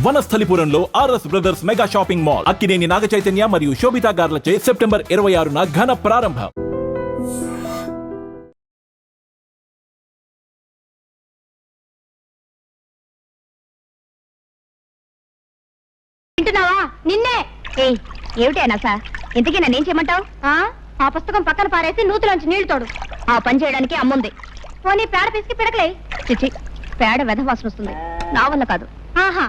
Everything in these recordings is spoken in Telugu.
వనస్థలిపురంలో RS brothers mega shopping mall Akkineni Naga Chaitanya మరియు శోభితా గార్లచే సెప్టెంబర్ 26న ఘన ప్రారంభం. నిన్నే ఏమిటైనా సార్ ఇంతకీ నన్నేం చేయమంటావు? ఆ పుస్తకం పక్కన పారేసి నూతులోంచి నీళ్లు తోడు. ఆ పని చేయడానికి అమ్ముంది. పోనీ పేడ పిసికి పిడకలే. చిచి, పేడ వెధ వాసన వస్తుంది, నా వల్ల కాదు. ఆహా,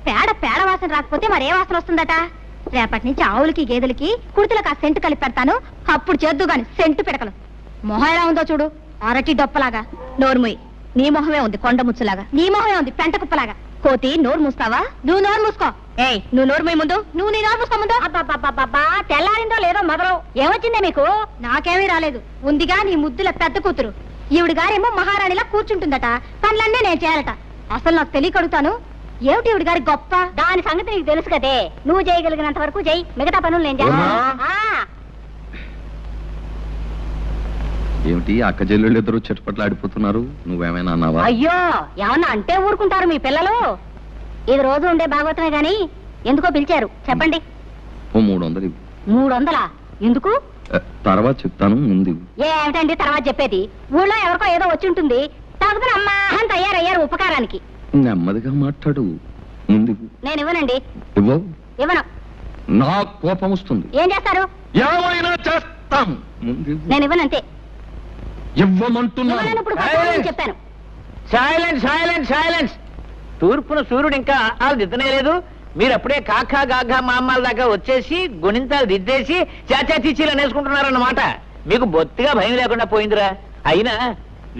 పేడ వాసన రాకపోతే మరే వాసన వస్తుందట? రేపటి నుంచి ఆవులకి గేదెలకి కుర్తులకు ఆ సెంటు కలిపి పెడతాను, అప్పుడు చేద్దు గాని సెంటు పిడకలు. మొహం ఎలా ఉందో చూడు, అరటి డొప్పలాగా. నోరుముయి, నీ మొహమే ఉంది కొండ ముచ్చులాగా. నీ మొహమే ఉంది పెంట కుప్పలాగా. కోతి, నోరు మూస్తావా? నువ్వు నోరు మూసుకో. ఏయ్, నువ్వు నోరు మూయి ముందు. నువ్వు నీ నోరు మూసుకో ముందు. అబ్బా, తెల్లారిందో లేదో మొదలు. ఏమొచ్చిందే మీకు? నాకేమీ రాలేదు. ఉందిగా నీ ముద్దుల పెద్ద కూతురు. ఈవిడ గారేమో మహారాణిలా కూర్చుంటుందట, పనులన్నీ నేను చేయాలట. అసలు నాకు తెలియకడుగుతాను, ఏమిటి ఈవిడ గారి గొప్ప? దాని సంగతి నీకు తెలుసు కదే. నువ్వు చేయగలిగినంత వరకు చెయ్యి, మిగతా పనులు నేను చేస్తాను. ఏమిటి అక్క చెల్లెళ్ళు ఇద్దరు చెట్టుపట్లు ఆడిపోతున్నారు? నువ్వేమైనా అన్నావా? అయ్యో, ఏమన్నా అంటే ఊరుకుంటారు మీ పిల్లలు? ఇది రోజు ఉండే భాగవతమే గాని ఎందుకో పిలిచారు చెప్పండి. ఓ 300 ఇవ్వు. 300? ఎందుకు? తర్వాత చెప్తాను, ముందు. ఏమిటండి తర్వాత చెప్పేది? ఊళ్ళో ఎవరికో ఏదో వచ్చి ఉంటుంది, తాగుతున్న అమ్మా అని తయారయ్యారు ఉపకారానికి. నెమ్మదిగా మాట్లాడు, ముందు. నేను ఇవ్వనండి. ఇవ్వవు? ఇవ్వను. నా కోపం వస్తుంది. ఏం చేస్తారు? ఏమైనా చేస్తాం. నేను ఇవ్వనంతే. ఇవ్వమంటున్నాను. ఇప్పుడు చెప్పాను. Silence silence silence. తూర్పున సూర్యుడు ఇంకా దిద్దనే లేదు, మీరు అప్పుడే కాకా గాఘా మామాల దాకా వచ్చేసి గుణింతాలు దిద్దేసి చాచా చీచీలు అనేసుకుంటున్నారన్నమాట. మీకు బొత్తిగా భయం లేకుండా పోయిందిరా. అయినా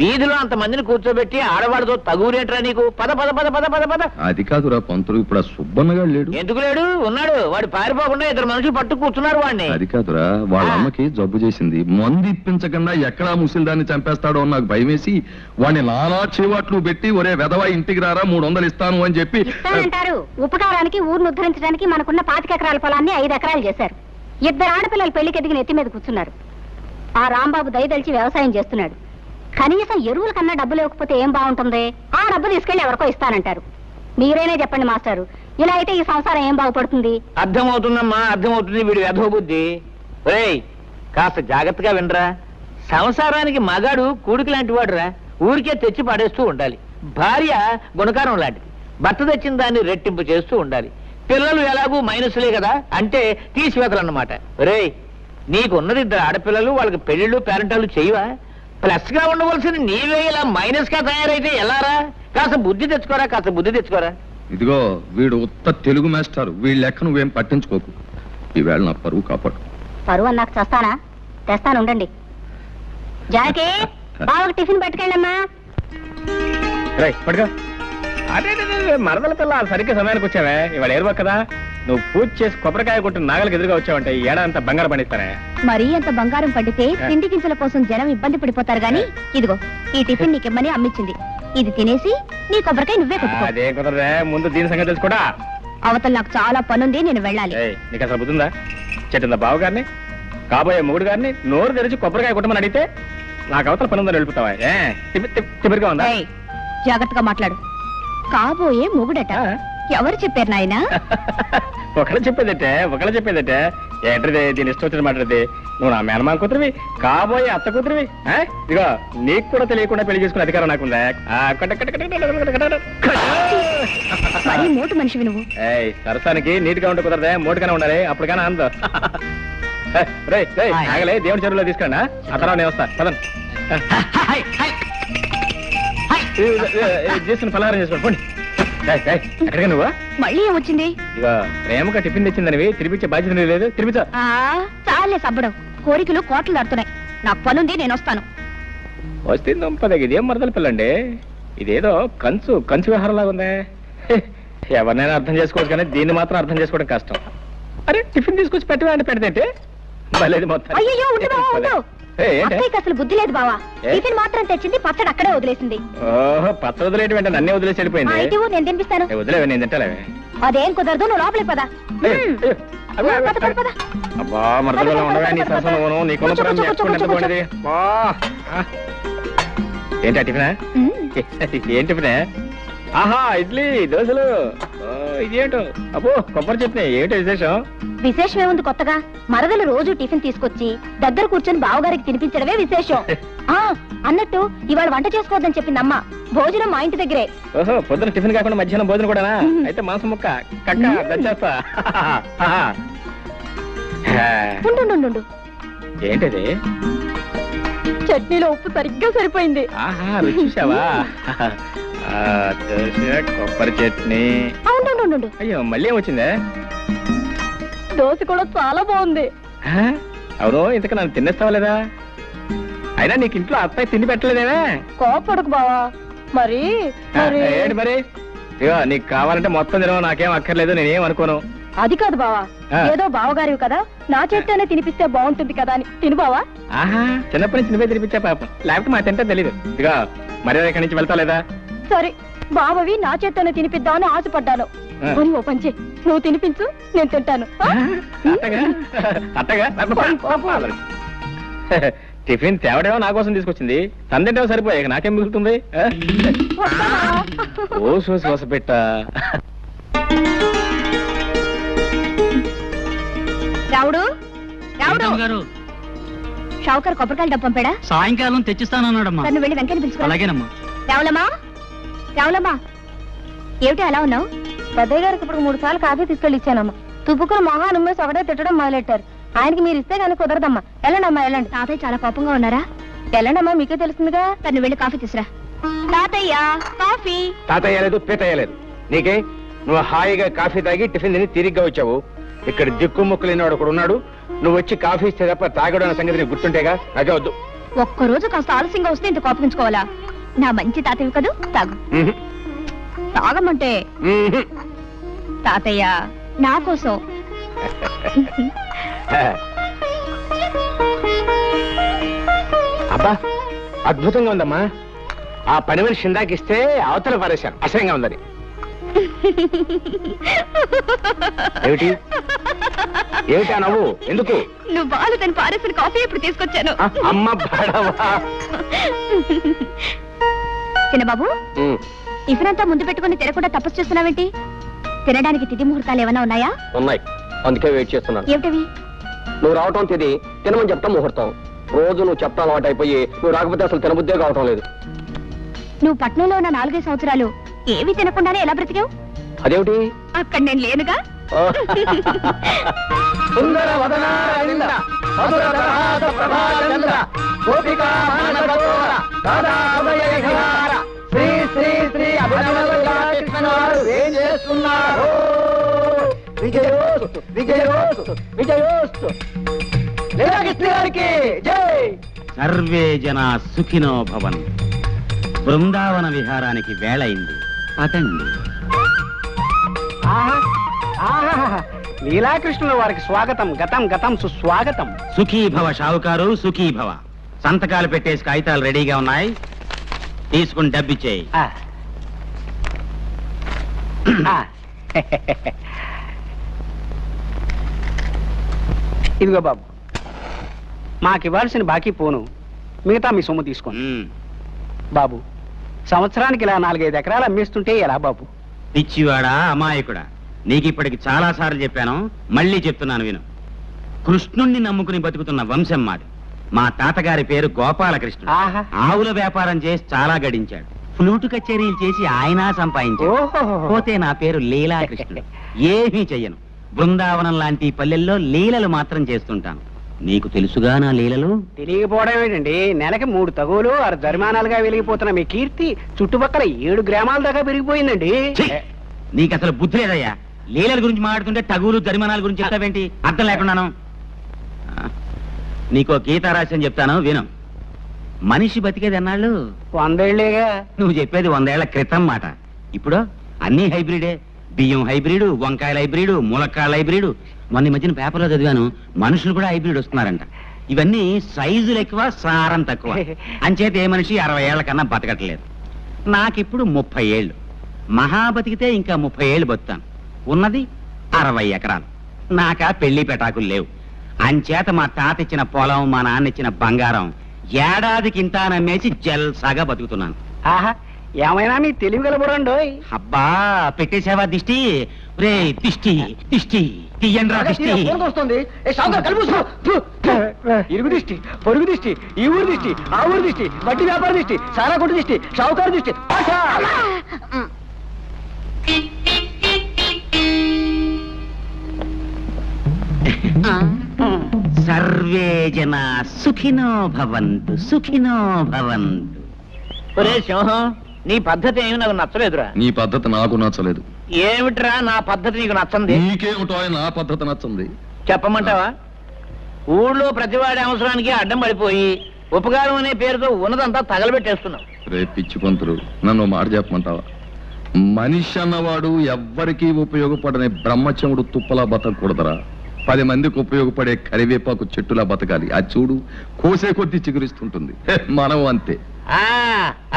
వీధిలో అంతమందిని కూర్చోబెట్టి ఆడవాళ్ళతో తగురేట్రా నీకు? పద పద పద పద పద పద. అది కాదురా పంతులు, ఇప్పుడు ఆ సుబ్బన్నగాడు లేడు. ఎందుకు లేడు? ఉన్నాడు. వాడు పారిపోకుండా ఇద్దరు మనుషులు పట్టు కూర్చున్నారు వాడిని. అది కాదురా, వాళ్ళ అమ్మకి జబ్బు చేసింది, మందు ఇప్పించకుండా ఎక్కడా ముసిల్దాన్ని చంపేస్తాడో నాకు భయమేసి వాడిని నానా చేవాట్లు పెట్టి ఒరే వెధవా ఇంటికి రారా 300 ఇస్తాను అని చెప్పి. ఇస్తానంటారు. ఉపకారానికి ఊరిని ఉద్ధరించడానికి మనకున్న 25 ఎకరాల పొలాన్ని 5 ఎకరాలు చేశారు. 2 ఆడపిల్లలు పెళ్లికి ఎదిగిన ఎత్తి మీద కూర్చున్నారు. ఆ రాంబాబు దయదలిచి వ్యవసాయం చేస్తున్నాడు. కనీసం ఎరువుల కన్నా డబ్బులు ఇవ్వకపోతే ఏం బాగుంటుంది? ఆ డబ్బు తీసుకెళ్లి ఎవరికో ఇస్తానంటారు. మీరైనా చెప్పండి మాస్టారు, ఇలా అయితే ఈ సంసారం ఏం బాగుపడుతుంది? అర్థమవుతుందమ్మా, అర్థమవుతుంది వీడి వెధవ బుద్ధి. ఒరేయ్, కాస్త జాగ్రత్తగా వినరా. సంసారానికి మగాడు కూడికి లాంటి వాడురా. ఊరికే తెచ్చి పడేస్తూ ఉండాలి. భార్య గుణకారం లాంటిది, భర్త తెచ్చిన దాన్ని రెట్టింపు చేస్తూ ఉండాలి. పిల్లలు ఎలాగూ మైనస్లే కదా, అంటే తీసివేతలన్నమాట. ఒరేయ్, నీకున్నది 2 ఆడపిల్లలు, వాళ్ళకి పెళ్లిళ్ళు పేరెంటాలు చేయవా? ప్లస్ గా ఉండవలసిన నీవే ఇలా మైనస్ గా తయారైతే ఎలారా? కాస్త బుద్ధి తెచ్చుకోరా, కాస్త బుద్ధి తెచ్చుకోరా. ఇదిగో వీడు ఉత్త తెలుగు మాస్టారు, వీళ్ళ లెక్క నువ్వేం పట్టించుకోకు. ఈవేళ నా పరువు కాపాడు. పరువు అన్నాక చేస్తానా? తెస్తాను ఉండండి. జానకి, బావకు టిఫిన్ పట్టుకెళ్ళమ్మా. పట్టుకో. అదే మరదల పిల్ల సరిగ్గా సమయానికి వచ్చావే. ఇవాళ ఏరువా కదా, నువ్వు పూజ చేసి కొబ్బరికాయ కొట్టిన నాగలికి ఎదురుగా వచ్చావంటే ఈ ఏడాదంతా బంగారం పండిస్తానే. మరీ అంత బంగారం పండితే తిండి గింజల కోసం జనం ఇబ్బంది పడిపోతారు గాని, ఇదిగో ఈ టిఫిన్ నీకిమ్మని అమ్మిచ్చింది. ఇది తినేసి నీ కొబ్బరికాయ నువ్వే కొట్టుకో. అదే కుదరదే, ముందు దీని సంగతి తెలుసుకోడా. అవతల నాకు చాలా పనుంది, నేను వెళ్ళాలి. నీకు అసలు బుద్ధిందా? చెట్టిందా బావ గారిని, కాబోయే మొగుడు గారిని నోరు తెరిచి కొబ్బరికాయ కొట్టమని అడిగితే నాకు అవతల పనుందని వెళ్ళిపోతావా? తిమ్మిరిగా ఉందా? జాగ్రత్తగా మాట్లాడు. కాబోయే మొగుడట ఎవరు చెప్పారు నాయనా? ఒకళ్ళు చెప్పేదటే ఏంటది? దీని ఇష్టం వచ్చిన మాట్లాడితే నువ్వు నా మేనమామ కూతురివి, కాబోయే అత్త కూతురివి. ఇదిగో నీకు కూడా తెలియకుండా పెళ్లి చేసుకునే అధికారం నాకుందా? మోటు మనిషివి నువ్వు. సరసానికి నీటిగా ఉంటే కుదరదే, మోటుగానే ఉండాలి, అప్పటికైనా అందం. ఆగలే, దేవుడి చెరువులో తీసుకురా. ఆ తర్వాత నేను వస్తా. పదండి, చేసుకుని పలహారం చేసుకోండి. పోండి. ఎక్కడిగా నువ్వు? మళ్ళీ ఏమొచ్చింది? ఇక ప్రేమగా టిఫిన్ తెచ్చిందనివి తినిపించే బాధ్యత లేదు. తినిపించా. చాలే సబ్బడం, కోరికలు కోట్లు దాడుతున్నాయి. నాకు పనుంది, నేను వస్తాను. వస్తుంది. ఇదేం మరదల పిల్లండి, ఇదేదో కంచు వ్యవహారంలాగా ఉందే. ఎవరినైనా అర్థం చేసుకోవచ్చు కానీ దీన్ని మాత్రం అర్థం చేసుకోవడం కష్టం. అరే, టిఫిన్ తీసుకొచ్చి పెట్టినా పెడితే మళ్ళీ మొత్తం. అయ్యో, అసలు బుద్ధి లేదు బావా. టిఫిన్ మాత్రం తెచ్చింది, పచ్చడి అక్కడే వదిలేసింది. ఓహో, పచ్చడి వదిలేటి వెంట నన్నే వదిలేసి వెళ్ళిపోయింది. నేను తినిపిస్తాను. వదిలేవే, నేను తింటాలేవే. అదేం కుదరదు, నువ్వు లోపలికి పదా. అబ్బా, మరదలో ఉండవే నీ సరసను, నీకున్న ఏంటి టిఫినా? ఏం టిఫినే? ఆహా ఇడ్లీ దోశలు ఇదేంటో అబ్బో కొబ్బరి చట్నీ ఏంటో విశేషం? విశేషం ఏముంది కొత్తగా? మరదలు రోజు టిఫిన్ తీసుకొచ్చి దగ్గర కూర్చొని బావగారికి తినిపించడమే విశేషం. ఆ అన్నట్టు ఇవాళ వంట చేసుకోవద్దని చెప్పింది అమ్మ. భోజనం మా ఇంటి దగ్గరే. ఓహో పొద్దున టిఫిన్ కాకుండా మధ్యాహ్నం భోజనం కూడానా? అయితే మాంసం ముక్క కక్క దచ్చేస్తా. ఉండు ఏంటది? చట్నీలో ఉప్పు సరిగ్గా సరిపోయింది. ఆహా రుచి చూసావా? దోశ కొబ్బరి చట్నీ. ఉండు అయ్యో మళ్ళీ ఏమొచ్చిందే? దోశ కూడా చాలా బాగుంది. అవును ఇంతకు నన్ను తినేస్తావా లేదా? అయినా నీకు ఇంట్లో అత్తయ్య తిండి పెట్టలేదేనా? కోపడకు బావా. మరి ఏంటి మరి? ఇగో నీకు కావాలంటే మొత్తం తినవు, నాకేం అక్కర్లేదు, నేనేం అనుకోను. అది కాదు బావా, ఏదో బావగారివి కదా, నా చేత్తోనే తినిపిస్తే బాగుంటుంది కదా అని తిను బావా. ఆహా చిన్నప్పటి నుంచి నువ్వే తినిపించా పాపం, లేకపోతే మా తింటే తెలీదు. ఇదిగా మరి ఇక్కడి నుంచి వెళ్తా లేదా? సరే బావవి నా చేత్తోనే తినిపిద్దామని ఆశపడ్డాను. ఓ పంచే, నువ్వు తినిపించు, నేను తింటాను. అట్టగా టిఫిన్ తేవడేమో నా కోసం తీసుకొచ్చింది, తందింటేమో సరిపోయాక నాకేం మిగులుతుంది? ఓ శ్వాస పెట్ట. రావుడు షావుకర్ కొబ్బరికాయలు డబ్బు పంపాడా? సాయంకాలం తెచ్చిస్తానన్నాడమ్మా. నన్ను వెళ్ళి వెంకని పిలుచుకో. అలాగేనమ్మా. రావులమ్మా ఏమిటి అలా ఉన్నావు? పెద్దయ్య గారికి ఇప్పుడు 3 సార్లు కాఫీ తీసుకెళ్ళి ఇచ్చానమ్మా. తుప్పుకుని మొహాన్ని ఉమ్మేసి ఒకటే తిట్టడం మొదలెట్టారు. ఆయనకి మీరు ఇస్తే కానీ కుదరదమ్మా. వెళ్ళండమ్మా వెళ్ళండి. తాతయ్య చాలా కోపంగా ఉన్నారా? వెళ్ళండమ్మా, మీకే తెలుస్తుందిగా. తను వెళ్ళి కాఫీ తీసురా. తాతయ్య కాఫీ. తాతయ్య లేదు పీతయ్య లేదు నీకే. నువ్వు హాయిగా కాఫీ తాగి టిఫిన్ తిని తిరిగ్గా వచ్చావు. ఇక్కడ దిక్కు ముక్కు లేనివాడు ఒకడు ఉన్నాడు. నువ్వు వచ్చి కాఫీ ఇస్తే తప్ప తాగడం అనే సంగతి నీకు గుర్తుంటేగా. నాకే వద్దు. ఒక్కరోజు కాస్త ఆలస్యంగా వస్తే ఇంత కోపగించుకోవాలా? నా మంచి తాతయ్య కదూ, తాగు. తాగమంటే తాతయ్య నా కోసం. అబ్బా అద్భుతంగా ఉందమ్మా. ఆ పని మనిషి ఇందాకిస్తే అవతల పారేశాను, అసహ్యంగా ఉందని. ఏమిటి ఏమిటా నవ్వు? ఎందుకు? నువ్వు బాలు తను పారేసిన కాఫీ ఇప్పుడు తీసుకొచ్చాను. అమ్మ బాడవా. చిన్నబాబు, టిఫిన్ అంతా ముందు పెట్టుకుని తినకుండా తపస్సు చేస్తున్నావేంటి? తినడానికి తిథి ముహూర్తాలు ఏమైనా ఉన్నాయా? ఉన్నాయి, అందుకే వెయిట్ చేస్తున్నాను. ఏమిటవి? నువ్వు రావటం తిది, తినమని చెప్తాం ముహూర్తం. రోజు నువ్వు చెప్తా అలవాటు అయిపోయి నువ్వు రాకపోతే అసలు తినబుద్దే కావటం లేదు. నువ్వు పట్నంలో ఉన్న 4-5 సంవత్సరాలు ఏవి తినకుండానే ఎలా బ్రతికావు? అదేమిటి? అక్కడ నేను లేనుగా. సర్వే జనా సుఖినో భవన్. బృందావన విహారానికి వేళయింది, పదండి. లీలాకృష్ణుల వారికి స్వాగతం, గతం గతం సుస్వాగతం. సుఖీభవ షావుకారు, సుఖీభవ. సంతకాలు పెట్టేసి కాగితాలు రెడీగా ఉన్నాయి, తీసుకుని డబ్బిచ్చేయి. ఇదిగో బాబు, మాకివ్వాల్సిన బాకీ పోను, మిగతా మీ సొమ్ము తీసుకోండి. బాబు, సంవత్సరానికి ఇలా 4-5 ఎకరాలు అమ్మేస్తుంటే ఎలా బాబు? పిచ్చివాడా, అమాయకుడా, నీకు ఇప్పటికి చాలా సార్లు చెప్పాను, మళ్ళీ చెప్తున్నాను విను. కృష్ణుణ్ణి నమ్ముకుని బతుకుతున్న వంశం మాది. మా తాతగారి పేరు గోపాలకృష్ణ. ఆవుల వ్యాపారం చేసి చాలా గడించాడు. ఫ్లూటు కచేరీలు చేసి ఆయన సంపాదించాడు. పోతే నా పేరు లీలాకృష్ణుడు. ఏమీ చెయ్యను. బృందావనం లాంటి పల్లెల్లో లీలలు మాత్రం చేస్తుంటాను. నీకు తెలుసుగా నా లీలలు? తెలియకపోవడం ఏంటండి, నెలకి 3 తగులు 6 జరిమానాలుగా వెలిగిపోతున్న మీ కీర్తి చుట్టుపక్కల 7 గ్రామాల దాకా పెరిగిపోయిందండి. నీకు అసలు బుద్ధి లేదయ్యా. లీలల గురించి మాట్లాడుతుంటే తగులు జరిమానాల గురించి చెప్తావేంటి? అర్థం లేకున్నాను. నీకో గీతారాశ్యం చెప్తాను విను. మనిషి బతికేది అన్నాళ్ళు 100 ఏళ్లేగా. నువ్వు చెప్పేది 100 ఏళ్ల క్రితం మాట. ఇప్పుడు అన్ని హైబ్రిడే. బియ్యం హైబ్రిడ్, వంకాయల హైబ్రిడ్, ములక్కాయల హైబ్రిడ్. మొన్న మధ్యన పేపర్లో చదివాను, మనుషులు కూడా హైబ్రిడ్ వస్తున్నారంట. ఇవన్నీ సైజులు ఎక్కువ, సారం తక్కువ. అంచేత ఏ మనిషి 60 ఏళ్ల కన్నా బతకట్లేదు. నాకిప్పుడు 30 ఏళ్ళు. మహా బతికితే ఇంకా 30 ఏళ్ళు బతుకుతాను. ఉన్నది 60 ఎకరాలు. నాకా పెళ్లి పెటాకులు లేవు. అంచేత మా తాత ఇచ్చిన పొలం, మా నాన్న ఇచ్చిన బంగారం ఏడాదికి ఇంత నమ్మేసి జల్సాగా బతుకుతున్నాను. ఆహా, ఏమైనా మీ తెలివి గలబడండి. అబ్బా పెట్టేసావా దిష్టి? రే దిష్టి దిష్టి తీయండి రా దిష్టి. వస్తుంది ఇరుగు దిష్టి, పొరుగు దిష్టి, ఈ ఊరు దిష్టి, ఆ ఊరు దిష్టి, వడ్డీ వ్యాపార దిష్టి, సారా కొట్టు దిష్టి, షావుకారు దిష్టి. సర్వే జన సుఖినో భవంతు సుఖినో భవంతు. ఒరే సింహం, నీ పద్ధతి ఏమి నాకు నచ్చలేదురా. నీ పద్ధతి నాకు నచ్చలేదు. ఏమిట్రా నా పద్ధతి నీకు నచ్చంది? నీకేమిటో నా పద్ధతి నచ్చంది. చెప్పమంటావా? ఊళ్ళో ప్రతివాడి అవసరానికి అడ్డం పడిపోయి ఉపకారం అనే పేరుతో ఉన్నదంతా తగలబెట్టేస్తున్నావు. రే పిచ్చి పంతులు, నన్ను మాట చెప్పమంటావా? మనిషి అన్నవాడు ఎవ్వరికీ ఉపయోగపడని బ్రహ్మచముడు తుప్పలా బతకూడదరా. 10 మందికి ఉపయోగపడే కరివేపాకు చెట్టులా బతకాలి. అది చూడు, కోసే కొద్దీ చిగురిస్తుంటుంది. మనం అంతే.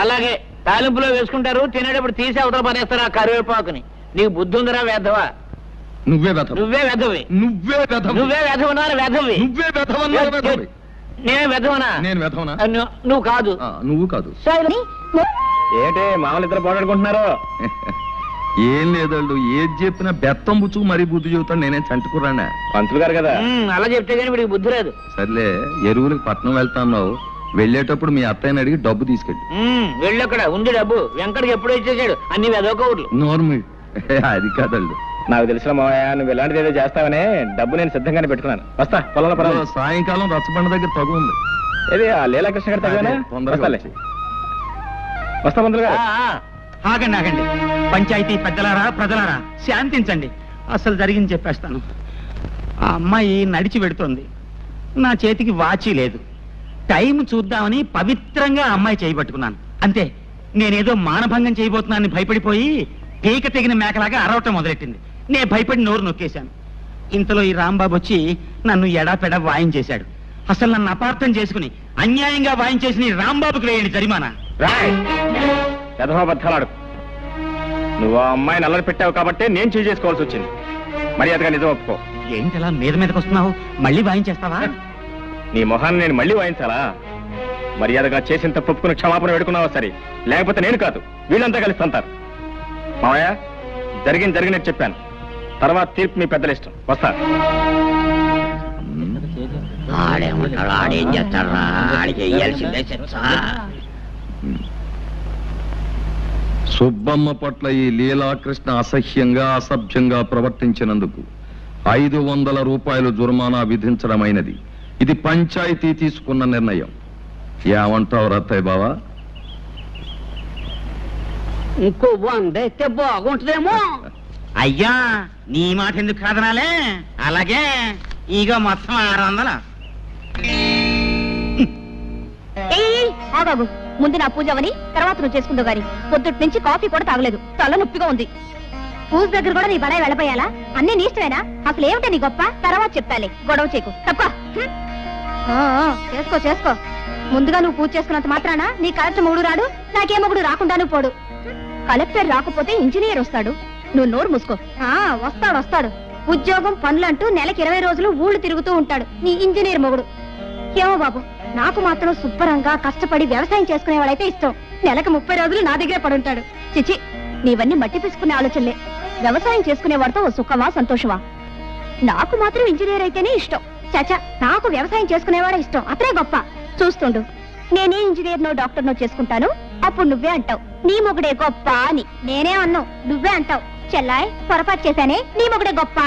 అలాగే తాలింపులో వేసుకుంటారు, తినేటప్పుడు తీసి అవతల పడేస్తారు ఆ కరివేపాకుని. నీకు బుద్ధి ఉందిరా వేధవా? నువ్వే వెధవ. నువ్వే వెధవి. నువ్వే వెధవ. నువ్వే వెధవన్నారు వెధవి. నువ్వే వెధవన్నారు వెధవి. నేనే వెధవనా? నేను వెధవనా? నువ్వు కాదు. నువ్వు కాదు. ఏంటి మామూలు ఇద్దరు పోరాడుకుంటున్నారు? ఏం లేదండు, ఏది చెప్పినా బెత్తం బుచ్చుకు మరీ బుద్ధి చెబుతాడు. నేనేం చంటుకురానా? పంతులు గారు కదా. అలా చెప్తే కానీ వీడికి బుద్ధి లేదు. సర్లే, ఎరువులకు పట్నం వెళ్తాన్నావు, వెళ్ళేటప్పుడు మీ అత్తయ్యని అడిగి డబ్బు తీసుకెళ్ళి. వెళ్ళక్కడ ఉంది డబ్బు. వెంకటకి ఎప్పుడో ఇచ్చేసాడు అన్ని వెదవకౌర్లు. నోర్మి. అది కాదండు. నాకు తెలిసిన మావయ్య, నువ్వు ఇలాంటిది ఏదో చేస్తావనే డబ్బు నేను సిద్ధంగానే పెట్టుకున్నాను. వస్తా పొలంలో పర్వాలేదు. సాయంకాలం రచ్చబండ దగ్గర తగు ఉంది. ఏది ఆ లీలాకృష్ణ గారు తగ్గనా? తొందరగా వస్తా పంతులు గారు. ఆగండి ఆగండి, పంచాయతీ పెద్దలారా ప్రజలారా శాంతించండి. అసలు జరిగింది చెప్పేస్తాను. ఆ అమ్మాయి నడిచి వెడుతోంది. నా చేతికి వాచి లేదు. టైం చూద్దామని పవిత్రంగా అమ్మాయి చేయబట్టుకున్నాను. అంతే, నేనేదో మానభంగం చేయబోతున్నానని భయపడిపోయి పీక తెగిన మేకలాగా అరవటం మొదలెట్టింది. నేను భయపడి నోరు నొక్కేశాను. ఇంతలో ఈ రాంబాబు వచ్చి నన్ను ఎడాపెడా వాయించేశాడు. అసలు నన్ను అపార్థం చేసుకుని అన్యాయంగా వాయించేసిన ఈ రాంబాబుకి వేయండి జరిమానా. యథాబద్ధాలాడు. నువ్వు ఆ అమ్మాయిని అల్లరి పెట్టావు కాబట్టి నేను చేయి చేసుకోవాల్సి వచ్చింది. మర్యాదగా నిజం ఒప్పుకో. ఏంటలా మీద మీదకి వస్తున్నావు? మళ్ళీ వాయించేస్తావా? నీ మొహాన్ని నేను మళ్ళీ వాయించాలా? మర్యాదగా చేసిన తప్పు ఒప్పుకుని క్షమాపణ పెడుకున్నావా సరే, లేకపోతే నేను కాదు వీళ్ళంతా కలిసి అంటారు. మావయ్య, జరిగినట్టు చెప్పాను. తర్వాత తీర్పు మీ పెద్దల ఇష్టం. వస్తా. ఆడేమంటాడు, ఆడేం చేస్తాడా? ఆడికి వేయాల్సిందే శిక్ష. సుబ్బమ్మ పట్ల ఈ లీలాకృష్ణ అసహ్యంగా అసభ్యంగా ప్రవర్తించినందుకు 500 రూపాయలు జుర్మానా విధించడమైనది. ఇది పంచాయతీ తీసుకున్న నిర్ణయం. ఏమంటావు రత్తయ్య బావా? ఇంకో 100 అయితే బాగుంటుందేమో. అయ్యా, నీ మాట ఎందుకు కాదనాలే? అలాగే ఇగో మొత్తం 600. ఆగాగు, ముందు నా పూజ అవని తర్వాత నువ్వు చేసుకుందో గాని. పొద్దుటి నుంచి కాఫీ కూడా తాగలేదు, తల నొప్పిగా ఉంది. పూజ దగ్గర కూడా నీ బడాయి వెళ్ళపోయాలా? అన్నీ నీ ఇష్టమేనా? అసలు ఏమిటా నీ గొప్ప? తర్వాత చెప్తాలే, గొడవ చేయకు. తప్ప చేసుకో. ముందుగా నువ్వు పూజ చేసుకున్నంత మాత్రాన నీ కలెక్టర్ మొగుడు రాడు, నాకే మొగుడు రాకుండాను పోడు. కలెక్టర్ రాకపోతే ఇంజనీర్ వస్తాడు. నువ్వు నోరు మూసుకో. వస్తాడు. ఉద్యోగం పనులంటూ నెలకి 20 రోజులు ఊళ్ళు తిరుగుతూ ఉంటాడు నీ ఇంజనీర్ మొగుడు. ఏమో బాబు, నాకు మాత్రం శుభ్రంగా కష్టపడి వ్యవసాయం చేసుకునే వాళ్ళైతే ఇష్టం. నెలకు 30 రోజులు నా దగ్గరే పడుంటాడు. చిచి, నీవన్నీ మట్టి తీసుకునే ఆలోచనలే. వ్యవసాయం చేసుకునేవాడితో ఓ సుఖమా సంతోషమా? నాకు మాత్రం ఇంజనీర్ అయితేనే ఇష్టం. చాచా, నాకు వ్యవసాయం చేసుకునేవాడే ఇష్టం. అతనే గొప్ప. చూస్తుండు, నేనే ఇంజనీర్నో డాక్టర్నో చేసుకుంటాను, అప్పుడు నువ్వే అంటావు నీ మొగుడే గొప్ప అని. నేనే అన్నావు, నువ్వే అంటావు చెల్లాయ్ పొరపాటు చేశానే, నీ మొగుడే గొప్ప.